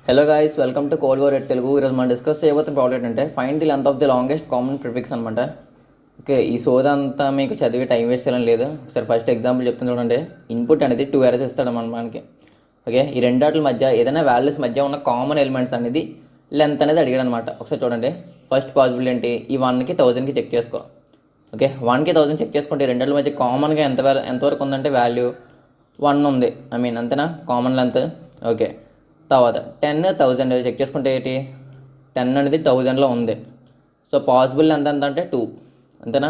Hello guys, welcome to code were at Telugu. ఈరోజు మనం discuss చేయబోతున్న ప్రాబ్లమ్ ఏంటంటే find the length of the longest common prefix అనమాట. Okay, ఈ సోదంతా మీకు చదివి టైం వేస్ట్ చేయాలని లేదు. ఒకసారి ఫస్ట్ ఎగ్జాంపుల్ చెప్తుంది చూడండి. ఇన్పుట్ అనేది 2 ఎర్రర్స్ ఇస్తాడు మనకి. ఓకే, ఈ రెండాట్ల మధ్య ఏదైనా వాల్యూస్ మధ్య ఉన్న కామన్ ఎలిమెంట్స్ అనేది లెంత్ అనేది అడిగాడు అనమాట. ఒకసారి చూడండి. ఫస్ట్ పాసిబుల్ ఏంటి, ఈ 1కి 1000కి చెక్ చేసుకో. ఓకే, 1కి 1000 చెక్ చేసుకుంటే రెండాట్ల మధ్య కామన్గా ఎంతవరకు ఉందంటే వాల్యూ 1 ఉంది. అంతేనా కామన్ లెంత్. ఓకే, తర్వాత 10,000 చెక్ చేసుకుంటే ఏంటి, 10 అనేది 1000లో ఉంది. సో పాసిబుల్ ఎంత అంటే 2, అంతేనా.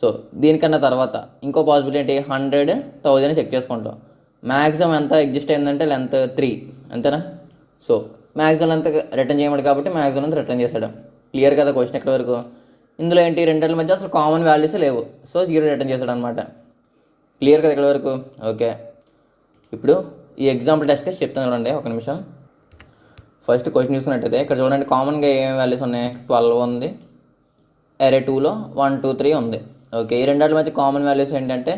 సో దీనికన్నా తర్వాత ఇంకో పాసిబుల్ ఏంటి, 100,000 చెక్ చేసుకుంటాం. మ్యాక్సిమం ఎంత ఎగ్జిస్ట్ అయిందంటే లెంత్ 3, అంతేనా. సో మ్యాక్సిమం లెంత్ రిటర్న్ చేయమడు కాబట్టి మ్యాక్సిమం లెంత్ రిటర్న్ చేశాడు. క్లియర్ కదా క్వశ్చన్ ఎక్కడి వరకు. ఇందులో ఏంటి, రెండింటి మధ్య అసలు కామన్ వాల్యూస్ లేవు. సో 0 రిటర్న్ చేశాడు అనమాట. క్లియర్ కదా ఇక్కడ వరకు. ఓకే, ఇప్పుడు ఈ ఎగ్జాంపుల్ టెస్ట్ కేసు చెప్తాను చూడండి, ఒక నిమిషం. ఫస్ట్ క్వశ్చన్ చూసుకున్నట్టయితే ఇక్కడ చూడండి, కామన్గా ఏమేమి వాల్యూస్ ఉన్నాయి. 12 ఉంది, అరే 2లో 1 2 3 ఉంది. ఓకే, ఈ రెండాటి మధ్య కామన్ వాల్యూస్ ఏంటంటే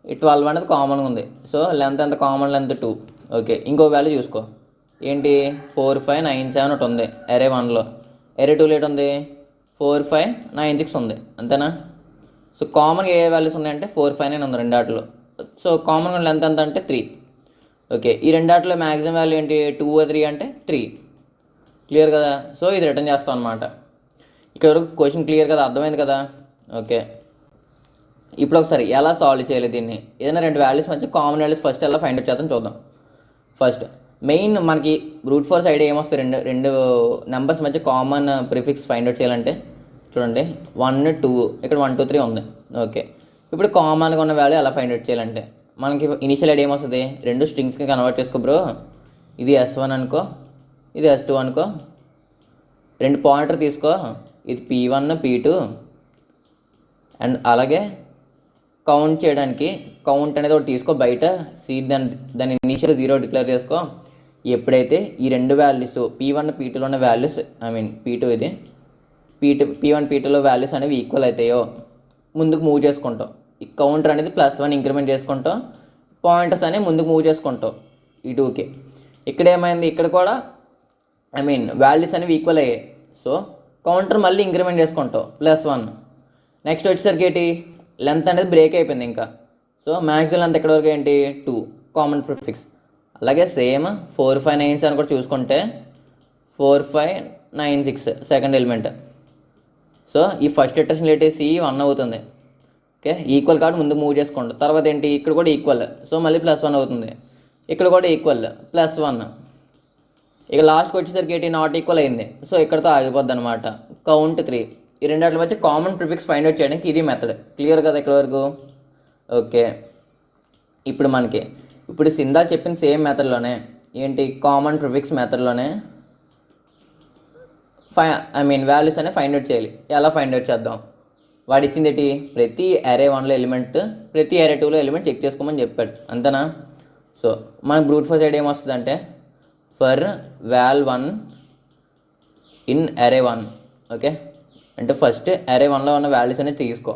ఈ 12 అనేది కామన్గా ఉంది. సో లెంత్ ఎంత, కామన్ లెంత్ 2. ఓకే, ఇంకో వాల్యూ చూసుకో ఏంటి, 4 5 9 7 ఒకటి ఉంది అరే 1లో. అరే 2లో ఏంటి ఉంది, 4 5 9 6 ఉంది, అంతేనా. సో కామన్గా ఏ వాల్యూస్ ఉన్నాయంటే 4 5 9 ఉంది రెండాటిలో. సో కామన్గా లెంత్ ఎంత అంటే 3. ఓకే, ఈ రెండాటిలో మ్యాక్సిమం వాల్యూ ఏంటి, 2 3 అంటే 3. క్లియర్ కదా. సో ఇది రిటర్న్ చేస్తాం అనమాట. ఇక్కడ వరకు క్వశ్చన్ క్లియర్ కదా, అర్థమైంది కదా. ఓకే, ఇప్పుడు ఒకసారి ఎలా సాల్వ్ చేయాలి దీన్ని. ఏదైనా రెండు వాల్యూస్ మధ్య కామన్ వాల్యూస్ ఫస్ట్ ఎలా ఫైండ్ అవుట్ చేద్దాం చూద్దాం. ఫస్ట్ మెయిన్ మనకి బ్రూట్ ఫోర్స్ ఐడియా ఏమొస్తుంది, రెండు నెంబర్స్ మధ్య కామన్ ప్రిఫిక్స్ ఫైండ్ అవుట్ చేయాలంటే చూడండి, 1 2 ఇక్కడ 1 2 3 ఉంది. ఓకే, ఇప్పుడు కామన్గా ఉన్న వాల్యూ ఎలా ఫైండ్ అవుట్ చేయాలంటే మనకి ఇనిషియల్ ఐడియా ఏమొస్తుంది, రెండు స్ట్రింగ్స్కి కన్వర్ట్ చేసుకో బ్రో. ఇది S1 అనుకో, ఇది S2 అనుకో. రెండు పాయింటర్ తీసుకో, ఇది P1 P2. అండ్ అలాగే కౌంట్ చేయడానికి కౌంట్ అనేది ఒకటి తీసుకో బయట. దాని ఇనీషియల్ 0 డిక్లేర్ చేసుకో. ఎప్పుడైతే ఈ రెండు వాల్యూస్ P1 P2లో ఉన్న వాల్యూస్ P2 ఇది P1 P2లో వాల్యూస్ అనేవి ఈక్వల్ అవుతాయో ముందుకు మూవ్ చేసుకుంటాం. ఈ కౌంటర్ అనేది +1 ఇంక్రిమెంట్ చేసుకుంటాం. పాయింటర్స్ అనేవి ముందుకు మూవ్ చేసుకుంటాం ఈ 2కి. ఇక్కడ ఏమైంది, ఇక్కడ కూడా వాల్యూస్ అనేవి ఈక్వల్ అయ్యాయి. సో కౌంటర్ మళ్ళీ ఇంక్రిమెంట్ చేసుకుంటాం +1. నెక్స్ట్ వచ్చేసరికి ఏంటి, లెంత్ అనేది బ్రేక్ అయిపోయింది ఇంకా. సో మ్యాక్సిమం లెంత్ ఎక్కడి వరకు ఏంటి, 2 కామన్ ప్రిఫిక్స్. అలాగే సేమ్ 4 5 9 7 కూడా చూసుకుంటే 4 5 9 6 సెకండ్ ఎలిమెంట్. సో ఈ ఫస్ట్ ఇటరేషన్ ఏంటి, C1 అవుతుంది. ఓకే, ఈక్వల్ కాబట్టి ముందు మూవ్ చేసుకోండి. తర్వాత ఏంటి, ఇక్కడ కూడా ఈక్వల్. సో మళ్ళీ +1 అవుతుంది. ఇక్కడ కూడా ఈక్వల్ +1. ఇక లాస్ట్కి వచ్చేసరికి ఏంటి, నాట్ ఈక్వల్ అయింది. సో ఇక్కడతో ఆగిపోద్ది అనమాట. కౌంట్ 3. ఈ రెండాటి మధ్య కామన్ ప్రిఫిక్స్ ఫైండ్ అవుట్ చేయడానికి ఇది మెథడ్. క్లియర్ కదా ఇక్కడ వరకు. ఓకే, ఇప్పుడు సిందా చెప్పిన సేమ్ మెథడ్లోనే ఏంటి, కామన్ ప్రిఫిక్స్ మెథడ్లోనే వాల్యూస్ అనేవి ఫైండ్ అవుట్ చేయాలి. ఎలా ఫైండ్ అవుట్ చేద్దాం, వాడు ఇచ్చింది ఏంటి, ప్రతి అరే 1లో ఎలిమెంట్ ప్రతి అరే 2లో ఎలిమెంట్ చెక్ చేసుకోమని చెప్పాడు, అంతేనా. సో మనకు బ్రూట్ ఫోర్స్ ఐడియా ఏమొస్తుంది అంటే ఫర్ val1 ఇన్ అరే 1. ఓకే, అంటే ఫస్ట్ అరే 1లో ఉన్న వాల్యూస్ అనేది తీసుకో.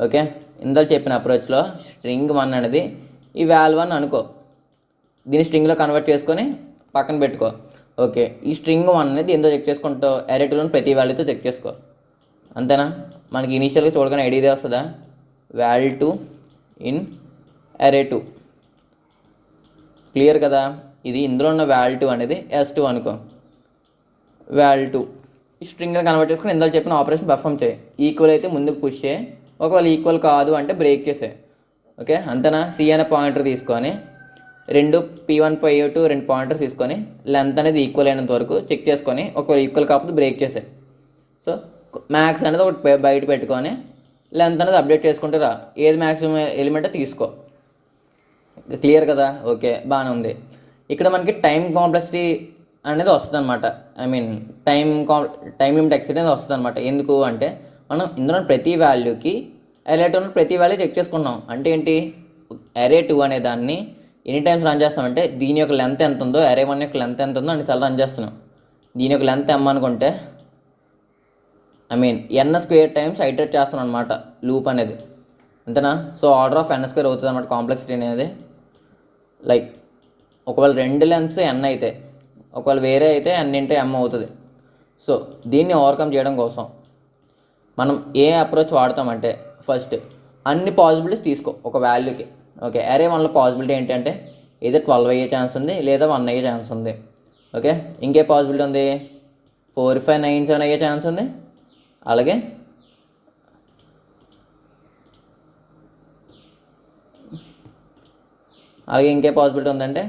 ఓకే, ఇందులో చెప్పిన అప్రోచ్లో స్ట్రింగ్ 1 అనేది ఈ val1 అనుకో. దీన్ని స్ట్రింగ్లో కన్వర్ట్ చేసుకొని పక్కన పెట్టుకో. ఓకే, ఈ స్ట్రింగ్ 1 అనేది ఎంతో చెక్ చేసుకుంటావు, అరే 2లోని ప్రతి వాల్యూతో చెక్ చేసుకో, అంతేనా. మనకి ఇనీషియల్గా చూడగానే ఐడియా ఇదే వస్తుందా, val2 ఇన్ అరే 2. క్లియర్ కదా. ఇది ఇందులో ఉన్న val2 అనేది S2 అనుకో. val2 ఈ స్ట్రింగ్గా కన్వర్ట్ చేసుకుని ఇందులో చెప్పిన ఆపరేషన్ పర్ఫామ్ చేయి. ఈక్వల్ అయితే ముందుకు పుష్ చేయి, ఒకవేళ ఈక్వల్ కాదు అంటే బ్రేక్ చేసే. ఓకే, అంతేనా. C అనే పాయింటర్ తీసుకొని రెండు P1 P2 రెండు పాయింటర్స్ తీసుకొని లెంత్ అనేది ఈక్వల్ అయినంత వరకు చెక్ చేసుకొని ఒకవేళ ఈక్వల్ కాకపోతే బ్రేక్ చేసే. సో మ్యాక్స్ అనేది ఒకటి బయట పెట్టుకొని లెంత్ అనేది అప్డేట్ చేసుకుంటే రా, ఏది మ్యాక్సిమం ఎలిమెంట్ తీసుకో. క్లియర్ కదా. ఓకే, బాగానే ఉంది. ఇక్కడ మనకి టైం కాంప్లెక్సిటీ అనేది వస్తుంది అనమాట. టైం లిమిట్ ఎక్సిడ్ అనేది వస్తుంది అనమాట. ఎందుకు అంటే మనం ఇందులో ప్రతి వాల్యూకి అరే 2 ప్రతి వాల్యూ చెక్ చేసుకున్నాం. అంటే ఏంటి, అరే 2 అనే దాన్ని ఎనీ టైమ్స్ రన్ చేస్తామంటే దీని యొక్క లెంత్ ఎంత ఉందో అరే 1 యొక్క లెంత్ ఎంత ఉందో అన్నిసార్లు రన్ చేస్తున్నాం. దీని యొక్క లెంత్ m అనుకుంటే n² టైమ్స్ ఐటరేట్ చేస్తున్నాం అనమాట లూప్ అనేది, అంతేనా. సో ఆర్డర్ ఆఫ్ n² అవుతుంది అనమాట కాంప్లెక్సిటీ అనేది. లైక్ ఒకవేళ రెండు లెంత్స్ n అయితే ఒకవేళ వేరే అయితే n ఇంటూ m అవుతుంది. సో దీన్ని ఓవర్కమ్ చేయడం కోసం మనం ఏ అప్రోచ్ వాడతామంటే ఫస్ట్ అన్ని పాసిబిలిటీస్ తీసుకో ఒక వాల్యూకి. ఓకే, అరే 1లో పాసిబిలిటీ ఏంటంటే ఏదో 12 అయ్యే ఛాన్స్ ఉంది లేదా 1 అయ్యే ఛాన్స్ ఉంది. ఓకే, ఇంకే పాసిబిలిటీ ఉంది 4 5 9 7 అయ్యే ఛాన్స్ ఉంది. అలాగే ఇంకే పాసిబిలిటీ ఉందంటే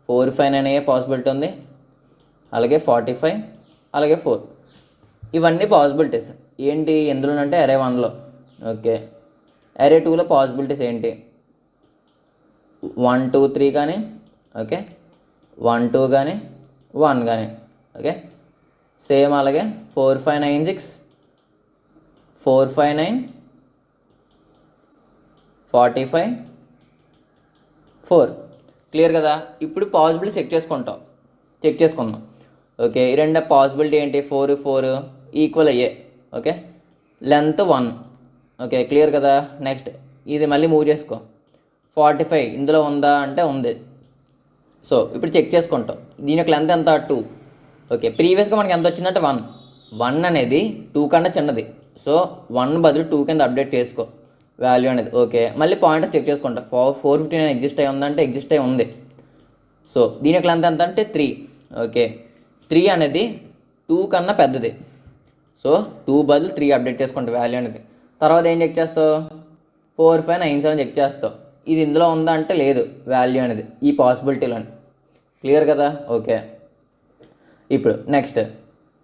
4 5 9 అయ్యే పాసిబిలిటీ ఉంది. అలాగే 45, అలాగే 4. ఇవన్నీ పాసిబిలిటీస్ ఏంటి ఎందులోనంటే అరే 1లో. ఓకే, అరే 2లో పాసిబిలిటీస్ ఏంటి 1 2 3 కానీ, ఓకే 1 2 కానీ 1 కానీ. ఓకే, సేమ్ అలాగే 4 5 9 6, 4 5 9, 45, 4. క్లియర్ కదా. ఇప్పుడు పాసిబిలిటీ చెక్ చేసుకుందాం. ఓకే, ఈ రెండు పాసిబిలిటీ ఏంటి 4 4 ఈక్వల్ అయ్యే. Okay, length 1. ఓకే, క్లియర్ కదా. నెక్స్ట్ ఇది మళ్ళీ మూవ్ చేసుకో 45 ఇందులో ఉందా అంటే ఉంది. సో ఇప్పుడు చెక్ చేసుకుంటాం దీని యొక్క లెంత్ ఎంత 2. ఓకే, ప్రీవియస్గా మనకి ఎంత వచ్చిందంటే 1 అనేది 2 కన్నా చిన్నది. సో 1 బదులు 2 కింద అప్డేట్ చేసుకో వాల్యూ అనేది. ఓకే, మళ్ళీ పాయింట్ చెక్ చేసుకుంటా 459 ఎగ్జిస్ట్ అయ్యి ఉందంటే ఎగ్జిస్ట్ అయ్యి ఉంది. సో దీని యొక్క లెంత్ ఎంత అంటే 3. ఓకే, 3 అనేది 2 కన్నా పెద్దది. సో 2 బదులు 3 అప్డేట్ చేసుకుంటా వాల్యూ అనేది. తర్వాత ఏం చెక్ చేస్తావు 4 5 9 7 చెక్ చేస్తావు. ఇది ఇందులో ఉందా అంటే లేదు వాల్యూ అనేది ఈ పాసిబిలిటీలోని. క్లియర్ కదా. ఓకే, ఇప్పుడు నెక్స్ట్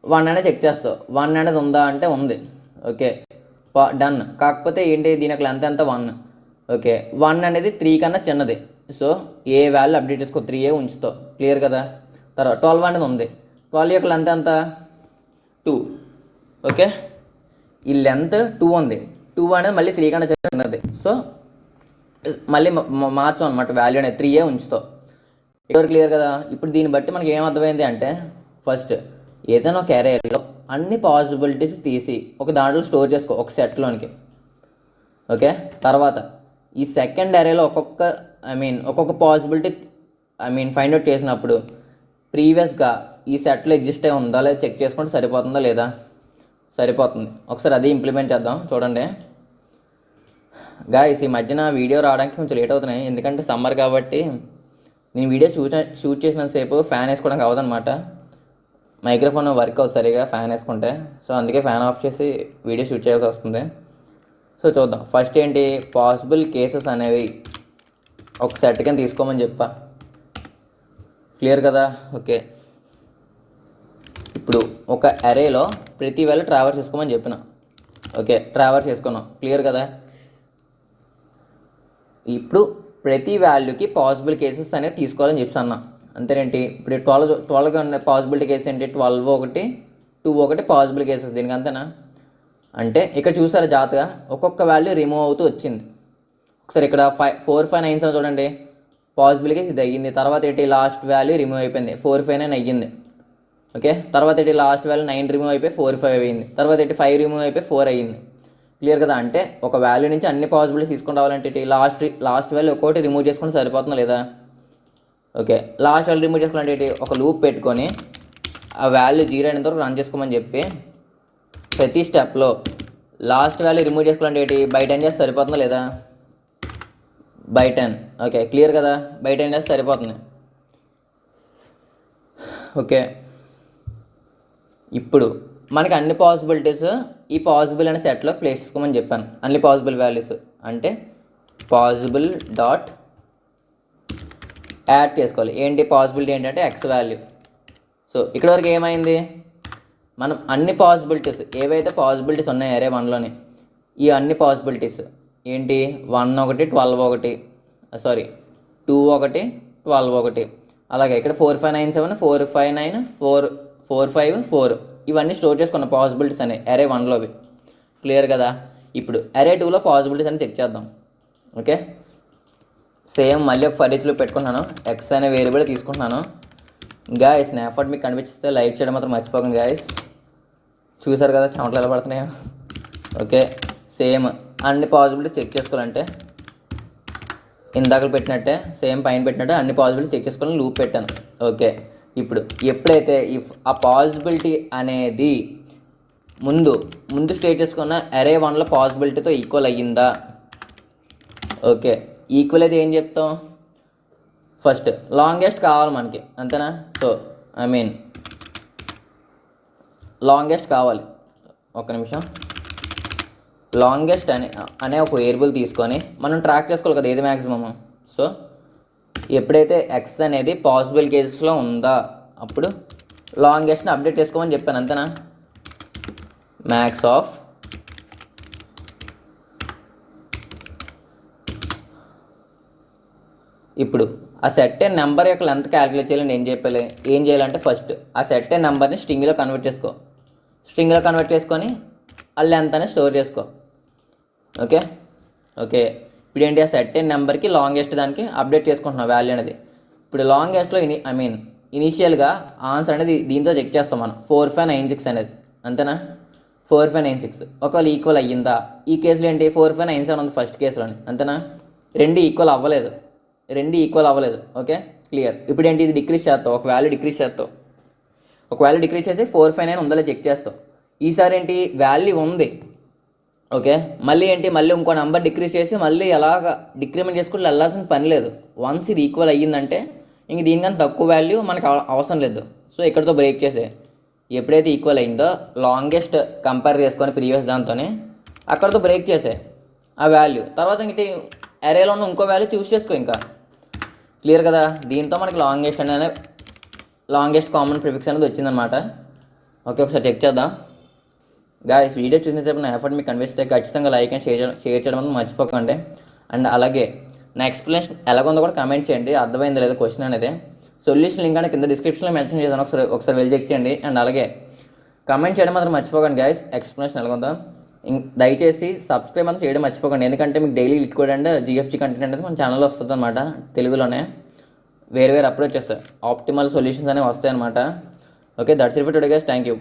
1 అనేది చెక్ చేస్తావు. 1 అనేది ఉందా అంటే ఉంది. Okay, done. కాకపోతే ఏంటి దీని యొక్క లెంత్ ఎంత 1. ఓకే, 1 అనేది 3 కన్నా చిన్నది. సో ఏ వాల్యూ అప్డేట్ చేసుకో 3 ఉంచుతావు. క్లియర్ కదా. తర్వాత 12 అనేది ఉంది. 12 యొక్క లెంత్ ఎంత 2. ఓకే, ఈ లెంత్ 2 ఉంది. 2 అనేది మళ్ళీ 3 కన్నా చిన్నది. సో మళ్ళీ మార్చాం అనమాట వాల్యూ అనేది 3 ఉంచుతావు. ఎవరు క్లియర్ కదా. ఇప్పుడు దీన్ని బట్టి మనకి ఏం అర్థమైంది అంటే ఫస్ట్ ఏదైనా ఒక అరేలో అన్ని పాసిబిలిటీస్ తీసి ఒక దాంట్లో స్టోర్ చేసుకో ఒక సెట్లోనికి. ఓకే, తర్వాత ఈ సెకండ్ అరేలో ఒక్కొక్క పాసిబిలిటీ ఫైండ్ అవుట్ చేసినప్పుడు ప్రీవియస్గా ఈ సెట్లో ఎగ్జిస్ట్ అయి ఉందా లేదా చెక్ చేసుకుంటే సరిపోతుందా లేదా. సరిపోతుంది. ఒకసారి అది ఇంప్లిమెంట్ చేద్దాం. చూడండి గాయస్, ఈ మధ్యన వీడియో రావడానికి కొంచెం లేట్ అవుతున్నాయి ఎందుకంటే సమ్మర్ కాబట్టి. నేను వీడియో షూట్ చేసినంతసేపు ఫ్యాన్ వేసుకోవడానికి అవ్వదన్నమాట. మైక్రోఫోన్ వర్క్ అవుతుంది సరిగా ఫ్యాన్ వేసుకుంటే. సో అందుకే ఫ్యాన్ ఆఫ్ చేసి వీడియో షూట్ చేయాల్సి వస్తుంది. సో చూద్దాం. ఫస్ట్ ఏంటి పాసిబుల్ కేసెస్ అనేవి ఒక సెట్ కింద తీసుకోమని చెప్పా. క్లియర్ కదా. ఓకే, ఇప్పుడు ఒక అరేలో ప్రతి వాల్యూ ట్రావర్స్ చేసుకోమని చెప్పిన. ఓకే, ట్రావర్స్ చేసుకున్నాం. క్లియర్ కదా. ఇప్పుడు ప్రతి వాల్యూకి పాసిబుల్ కేసెస్ అనేవి తీసుకోవాలని చెప్పాను. అంతేనేంటి. ఇప్పుడు 12 ఉన్న పాసిబిలిటీ కేసు ఏంటి 12 ఒకటి 2 ఒకటి పాసిబుల్ కేసెస్ దీనికి. అంతేనా అంటే ఇక్కడ చూసారా జాగ్రత్తగా ఒక్కొక్క వాల్యూ రిమూవ్ అవుతూ వచ్చింది. ఒకసారి ఇక్కడ 4 5 9 7 చూడండి పాసిబుల్ కేసు ఇది అయ్యింది. తర్వాత ఏంటి లాస్ట్ వాల్యూ రిమూవ్ అయిపోయింది 4 5 9 అయ్యింది. ఓకే, తర్వాత ఏంటి లాస్ట్ వాల్యూ 9 రిమూవ్ అయిపోయి 4 5 అయ్యింది. తర్వాత ఏంటి 5 రిమూవ్ అయిపోయి 4 అయ్యింది. క్లియర్ కదా. అంటే ఒక వాల్యూ నుంచి అన్ని పాసిబిలిటీస్ తీసుకొని రావాలంటే లాస్ట్ వాల్యూ ఒక్కోటి రిమూవ్ చేసుకుంటే సరిపోతుందా లేదా. ఓకే, లాస్ట్ వాల్యూ రిమూవ్ చేసుకోవాలంటే ఒక లూప్ పెట్టుకొని ఆ వాల్యూ 0 అయినంత వరకు రన్ చేసుకోమని చెప్పి ప్రతి స్టెప్లో లాస్ట్ వాల్యూ రిమూవ్ చేసుకోవాలంటే ఏంటి బై 10 చేస్తే సరిపోతుందా లేదా. బై 10. ఓకే, క్లియర్ కదా. బై 10 చేస్తే సరిపోతుంది. ఓకే, ఇప్పుడు మనకి అన్ని పాసిబిలిటీస్ ఈ పాసిబుల్ అనే సెట్లో ప్లేస్ చేసుకోమని చెప్పాను. అన్ని పాసిబుల్ వాల్యూస్ అంటే పాసిబుల్ డాట్ యాడ్ చేసుకోవాలి. ఏంటి పాసిబిలిటీ ఏంటంటే ఎక్స్ వాల్యూ. సో ఇక్కడ వరకు ఏమైంది మనం అన్ని పాసిబిలిటీస్ ఏవైతే పాసిబిలిటీస్ ఉన్నాయో అరే 1లోని ఈ అన్ని పాసిబిలిటీస్ ఏంటి 1 ఒకటి 12 ఒకటి 2 ఒకటి 12 ఒకటి. అలాగే ఇక్కడ 4 5 9 7 4 5 9 4 4 5 4 ఇవన్నీ స్టోర్ చేసుకున్న పాసిబిలిటీస్ అనేవి అరే 1లోవి. క్లియర్ కదా. ఇప్పుడు అరే 2లో పాసిబిలిటీస్ అని చెక్ చేద్దాం. ఓకే, సేమ్ మళ్ళీ ఒక ఫర్ ఈచ్లో పెట్టుకుంటున్నాను. ఎక్స్ అనే వేరియబుల్ తీసుకుంటున్నాను. గాయస్ స్నాప్షాట్ మీకు కనిపిస్తే లైక్ చేయడం మాత్రం మర్చిపోకండి గాయస్. చూసారు కదా చెమటలు ఎలా పడుతున్నాయో. ఓకే, సేమ్ అన్ని పాసిబిలిటీస్ చెక్ చేసుకోవాలంటే ఇందాక పెట్టినట్టే సేమ్ పైన పెట్టినట్టే అన్ని పాసిబిలిటీస్ చెక్ చేసుకోవాలని లూప్ పెట్టాను. ఓకే, ఇప్పుడు ఎప్పుడైతే ఇఫ్ ఆ పాసిబిలిటీ అనేది ముందు స్టేట్ చేసుకున్న అరే 1లో పాసిబిలిటీతో ఈక్వల్ అయ్యిందా, ఓకే, ఈక్వల్ అయితే ఏం చెప్తాం, ఫస్ట్ లాంగెస్ట్ కావాలి మనకి, అంతేనా. సో లాంగెస్ట్ కావాలి, ఒక్క నిమిషం. లాంగెస్ట్ అనే ఒక వేరియబుల్ తీసుకొని మనం ట్రాక్ చేసుకోవాలి కదా ఏది మ్యాక్సిమమ్. సో ఎప్పుడైతే ఎక్స్ అనేది పాసిబుల్ కేసెస్లో ఉందా అప్పుడు లాంగెస్ట్ని అప్డేట్ చేసుకోమని చెప్పాను, అంతేనా. మ్యాక్స్ ఆఫ్ ఇప్పుడు ఆ సెట్ ఏ నెంబర్ యొక్క లెంత్ క్యాలిక్యులేట్ చేయాలని ఏం చేయాలంటే ఫస్ట్ ఆ సెట్ ఏ నెంబర్ని స్ట్రింగ్లో కన్వర్ట్ చేసుకో. స్ట్రింగ్లో కన్వర్ట్ చేసుకొని ఆ లెంత్ అనేది స్టోర్ చేసుకో. ఓకే. ఇప్పుడు ఏంటి, ఆ సెట్ ఏ నెంబర్కి లాంగెస్ట్ దానికి అప్డేట్ చేసుకుంటున్నాం వాల్యూ అనేది. ఇప్పుడు లాంగెస్ట్లో ఇనీషియల్గా ఆన్సర్ అనేది దీంతో చెక్ చేస్తాం మనం, 4596 అనేది, అంతేనా. 4596 ఒకవేళ ఈక్వల్ అయ్యిందా, ఈ కేసులో ఏంటి 4597 ఉంది ఫస్ట్ కేసులోని, అంతేనా. రెండు ఈక్వల్ అవ్వలేదు. Okay, clear. ఇప్పుడు ఏంటి, ఇది డిక్రీజ్ చేస్తావు, ఒక వాల్యూ డిక్రీజ్ చేస్తావు. ఒక వాల్యూ డిక్రీజ్ చేసి 459 ఉందో చెక్ చేస్తావు. ఈసారి ఏంటి వాల్యూ ఉంది, ఓకే. మళ్ళీ ఇంకో నెంబర్ డిక్రీజ్ చేసి మళ్ళీ ఎలాగ డిక్రిమెంట్ చేసుకుంటూ వెళ్ళాల్సిన పని లేదు. వన్స్ ఇది ఈక్వల్ అయ్యిందంటే ఇంక దీనికన్నా తక్కువ వాల్యూ మనకు అవసరం లేదు. సో ఇక్కడితో బ్రేక్ చేసే, ఎప్పుడైతే ఈక్వల్ అయిందో లాంగెస్ట్ కంపేర్ చేసుకొని ప్రీవియస్ దాంతోనే అక్కడితో బ్రేక్ చేసే ఆ వాల్యూ. తర్వాత ఇంక అరేలో ఉన్న ఇంకో వాల్యూ చూస్ చేసుకో. ఇంకా క్లియర్ కదా. దీంతో మనకి లాంగెస్ట్ కామన్ ప్రిఫిక్స్ అనేది వచ్చిందనమాట. ఓకే, ఒకసారి చెక్ చేద్దాం. గాయస్, వీడియో చూసినసేపు నా ఎఫర్ట్ మీకు కనిపిస్తే ఖచ్చితంగా లైక్ అండ్ షేర్ చేయడం మర్చిపోకండి. అండ్ అలాగే నా ఎక్స్ప్లెనేషన్ ఎలాగొందో కూడా కమెంట్ చేయండి, అర్థమైంది లేదా క్వశ్చన్ అనేది. సొల్యూషన్ లింక్ అనేది కింద డిస్క్రిప్షన్లో మెన్షన్ చేశాను, ఒకసారి వెళ్ళి చెక్ చేయండి. అండ్ అలాగే కమెంట్ చేయడం మాత్రం మర్చిపోకండి గాయస్, ఎక్స్ప్లెనేషన్ ఎలాగొందో. దయచేసి సబ్స్క్రైబ్ మాత్రం చేయడం మర్చిపోకండి, ఎందుకంటే మీకు daily LeetCode and GFG content అనేది మన ఛానల్లో వస్తుంది అనమాట. తెలుగులోనే వేరే అప్రోచ్ చేస్తారు, ఆప్టిమల్ సొల్యూషన్స్ అనేవి వస్తాయి అనమాట. Okay, that's it for today guys, thank you.